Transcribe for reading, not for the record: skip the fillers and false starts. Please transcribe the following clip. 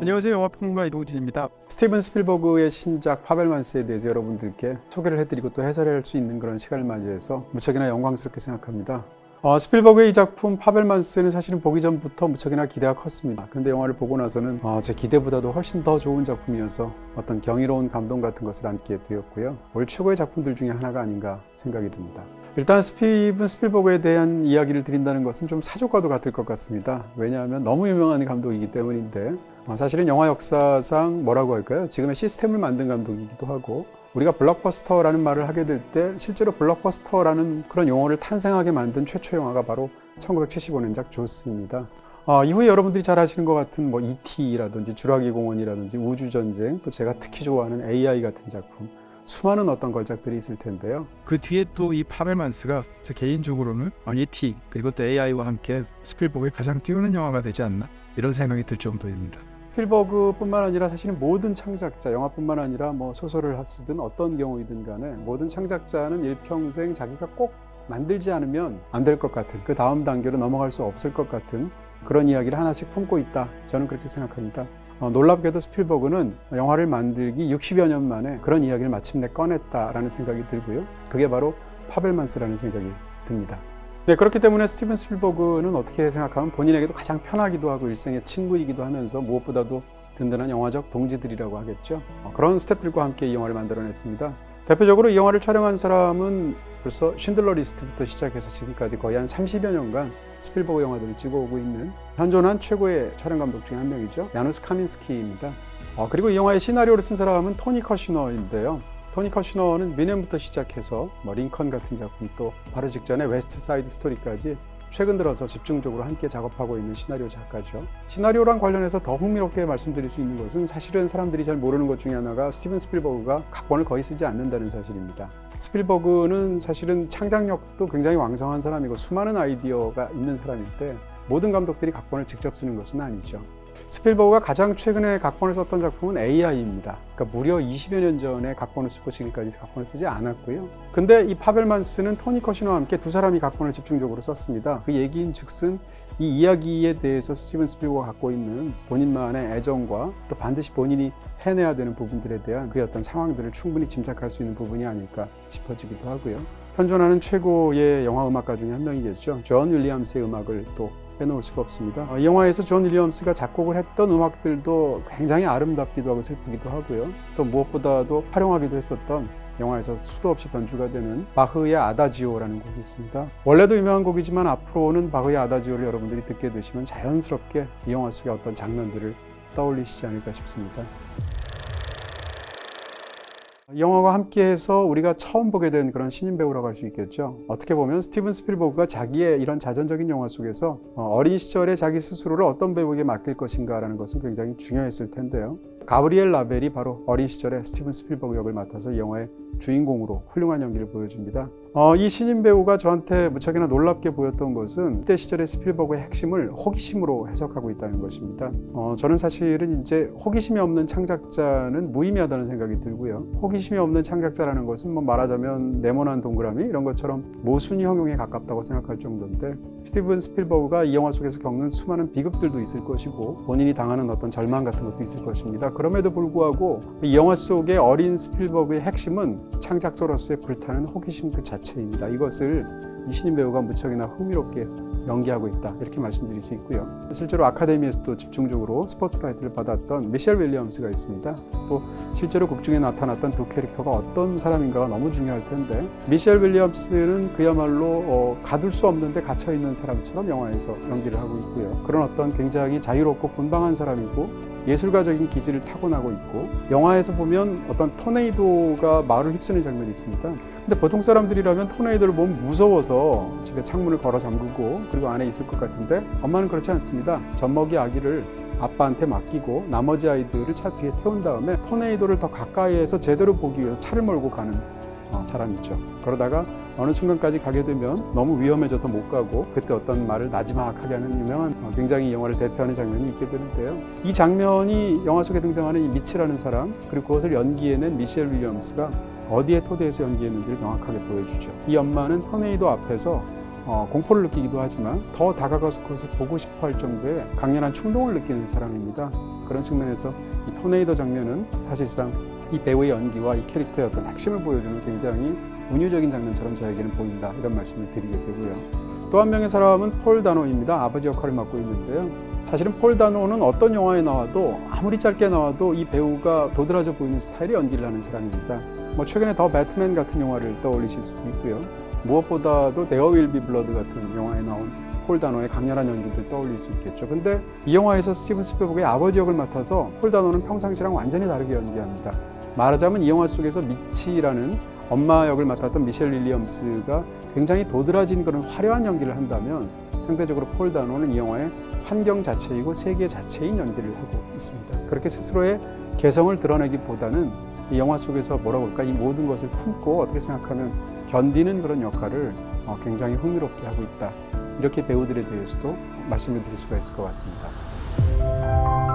안녕하세요. 영화평론가 이동진입니다. 스티븐 스필버그의 신작 파벨만스에 대해서 여러분들께 소개를 해드리고 또 해설할 수 있는 그런 시간을 맞이해서 무척이나 영광스럽게 생각합니다. 스필버그의 이 작품 파벨만스는 사실은 보기 전부터 무척이나 기대가 컸습니다. 근데 영화를 보고 나서는 제 기대보다도 훨씬 더 좋은 작품이어서 어떤 경이로운 감동 같은 것을 안게 되었고요. 올 최고의 작품들 중에 하나가 아닌가 생각이 듭니다. 일단 스티븐 스필버그에 대한 이야기를 드린다는 것은 좀 사족과도 같을 것 같습니다. 왜냐하면 너무 유명한 감독이기 때문인데 사실은 영화 역사상 뭐라고 할까요? 지금의 시스템을 만든 감독이기도 하고 우리가 블록버스터라는 말을 하게 될 때 실제로 블록버스터라는 그런 용어를 탄생하게 만든 최초 영화가 바로 1975년작 조스입니다. 이후에 여러분들이 잘 아시는 것 같은 E.T.라든지 주라기 공원이라든지 우주전쟁, 또 제가 특히 좋아하는 AI 같은 작품, 수많은 어떤 걸작들이 있을 텐데요. 그 뒤에 또 이 파벨만스가 제 개인적으로는 E.T. 그리고 또 AI와 함께 스필버그의 가장 뛰어난 영화가 되지 않나 이런 생각이 들 정도입니다. 스필버그뿐만 아니라 사실은 모든 창작자, 영화뿐만 아니라 소설을 쓰든 어떤 경우이든 간에 모든 창작자는 일평생 자기가 꼭 만들지 않으면 안 될 것 같은, 그 다음 단계로 넘어갈 수 없을 것 같은 그런 이야기를 하나씩 품고 있다. 저는 그렇게 생각합니다. 놀랍게도 스필버그는 영화를 만들기 60여 년 만에 그런 이야기를 마침내 꺼냈다라는 생각이 들고요. 그게 바로 파벨만스라는 생각이 듭니다. 네, 그렇기 때문에 스티븐 스필버그는 어떻게 생각하면 본인에게도 가장 편하기도 하고 일생의 친구이기도 하면서 무엇보다도 든든한 영화적 동지들이라고 하겠죠. 그런 스태프들과 함께 이 영화를 만들어냈습니다. 대표적으로 이 영화를 촬영한 사람은 벌써 쉰들러 리스트부터 시작해서 지금까지 거의 한 30여 년간 스필버그 영화들을 찍어오고 있는 현존한 최고의 촬영 감독 중에 한 명이죠. 야누스 카민스키입니다. 그리고 이 영화의 시나리오를 쓴 사람은 토니 커시너인데요. 토니 커시너는 미넨부터 시작해서 링컨 같은 작품, 또 바로 직전에 웨스트 사이드 스토리까지 최근 들어서 집중적으로 함께 작업하고 있는 시나리오 작가죠. 시나리오랑 관련해서 더 흥미롭게 말씀드릴 수 있는 것은 사실은 사람들이 잘 모르는 것 중에 하나가 스티븐 스필버그가 각본을 거의 쓰지 않는다는 사실입니다. 스필버그는 사실은 창작력도 굉장히 왕성한 사람이고 수많은 아이디어가 있는 사람인데 모든 감독들이 각본을 직접 쓰는 것은 아니죠. 스필버그가 가장 최근에 각본을 썼던 작품은 AI입니다. 그러니까 무려 20여 년 전에 각본을 쓰고 지금까지 각본을 쓰지 않았고요. 근데 이 파벨만스는 토니 커시너와 함께 두 사람이 각본을 집중적으로 썼습니다. 그 얘기인 즉슨 이 이야기에 대해서 스티븐 스필버그가 갖고 있는 본인만의 애정과 또 반드시 본인이 해내야 되는 부분들에 대한 그의 어떤 상황들을 충분히 짐작할 수 있는 부분이 아닐까 싶어지기도 하고요. 현존하는 최고의 영화 음악가 중에 한 명이겠죠. 존 윌리엄스의 음악을 또 빼놓을 수가 없습니다. 이 영화에서 존 윌리엄스가 작곡을 했던 음악들도 굉장히 아름답기도 하고 슬프기도 하고요. 또 무엇보다도 활용하기도 했었던 영화에서 수도 없이 변주가 되는 바흐의 아다지오라는 곡이 있습니다. 원래도 유명한 곡이지만 앞으로는 바흐의 아다지오를 여러분들이 듣게 되시면 자연스럽게 이 영화 속의 어떤 장면들을 떠올리시지 않을까 싶습니다. 이 영화와 함께해서 우리가 처음 보게 된 그런 신인 배우라고 할 수 있겠죠. 어떻게 보면 스티븐 스필버그가 자기의 이런 자전적인 영화 속에서 어린 시절에 자기 스스로를 어떤 배우에게 맡길 것인가라는 것은 굉장히 중요했을 텐데요. 가브리엘 라벨이 바로 어린 시절에 스티븐 스필버그 역을 맡아서 이 영화의 주인공으로 훌륭한 연기를 보여줍니다. 이 신인 배우가 저한테 무척이나 놀랍게 보였던 것은 그때 시절의 스필버그의 핵심을 호기심으로 해석하고 있다는 것입니다. 저는 사실은 이제 호기심이 없는 창작자는 무의미하다는 생각이 들고요. 호기심이 없는 창작자라는 것은 말하자면 네모난 동그라미 이런 것처럼 모순이 형용에 가깝다고 생각할 정도인데 스티븐 스필버그가 이 영화 속에서 겪는 수많은 비극들도 있을 것이고 본인이 당하는 어떤 절망 같은 것도 있을 것입니다. 그럼에도 불구하고 이 영화 속의 어린 스필버그의 핵심은 창작자로서의 불타는 호기심 그 자체입니다. 이것을 이 신인 배우가 무척이나 흥미롭게 연기하고 있다 이렇게 말씀드릴 수 있고요. 실제로 아카데미에서도 집중적으로 스포트라이트를 받았던 미셸 윌리엄스가 있습니다. 또 실제로 곡 중에 나타났던 두 캐릭터가 어떤 사람인가가 너무 중요할 텐데 미셸 윌리엄스는 그야말로 가둘 수 없는데 갇혀있는 사람처럼 영화에서 연기를 하고 있고요. 그런 어떤 굉장히 자유롭고 분방한 사람이고 예술가적인 기질을 타고나고 있고 영화에서 보면 어떤 토네이도가 마을을 휩쓰는 장면이 있습니다. 근데 보통 사람들이라면 토네이도를 보면 무서워서 집에 창문을 걸어 잠그고 그리고 안에 있을 것 같은데 엄마는 그렇지 않습니다. 젖먹이 아기를 아빠한테 맡기고 나머지 아이들을 차 뒤에 태운 다음에 토네이도를 더 가까이에서 제대로 보기 위해서 차를 몰고 가는 사람이죠. 그러다가 어느 순간까지 가게 되면 너무 위험해져서 못 가고 그때 어떤 말을 나지막하게 하는 유명한 굉장히 이 영화를 대표하는 장면이 있게 되는데요. 이 장면이 영화 속에 등장하는 이 미치라는 사람 그리고 그것을 연기해낸 미셸 윌리엄스가 어디에 토대해서 연기했는지를 명확하게 보여주죠. 이 엄마는 토네이도 앞에서 공포를 느끼기도 하지만 더 다가가서 그것을 보고 싶어 할 정도의 강렬한 충동을 느끼는 사람입니다. 그런 측면에서 이 토네이도 장면은 사실상 이 배우의 연기와 이 캐릭터의 어떤 핵심을 보여주는 굉장히 은유적인 장면처럼 저에게는 보인다, 이런 말씀을 드리게 되고요. 또 한 명의 사람은 폴 다노입니다. 아버지 역할을 맡고 있는데요. 사실은 폴 다노는 어떤 영화에 나와도 아무리 짧게 나와도 이 배우가 도드라져 보이는 스타일의 연기를 하는 사람입니다. 최근에 더 배트맨 같은 영화를 떠올리실 수도 있고요. 무엇보다도 There Will Be Blood 같은 영화에 나온 폴 다노의 강렬한 연기를 떠올릴 수 있겠죠. 근데 이 영화에서 스티븐 스필버그의 아버지 역을 맡아서 폴 다노는 평상시랑 완전히 다르게 연기합니다. 말하자면 이 영화 속에서 미치라는 엄마 역을 맡았던 미셸 윌리엄스가 굉장히 도드라진 그런 화려한 연기를 한다면, 상대적으로 폴 다노는 이 영화의 환경 자체이고 세계 자체인 연기를 하고 있습니다. 그렇게 스스로의 개성을 드러내기보다는 이 영화 속에서 뭐라고 할까, 이 모든 것을 품고 어떻게 생각하면 견디는 그런 역할을 굉장히 흥미롭게 하고 있다. 이렇게 배우들에 대해서도 말씀을 드릴 수가 있을 것 같습니다.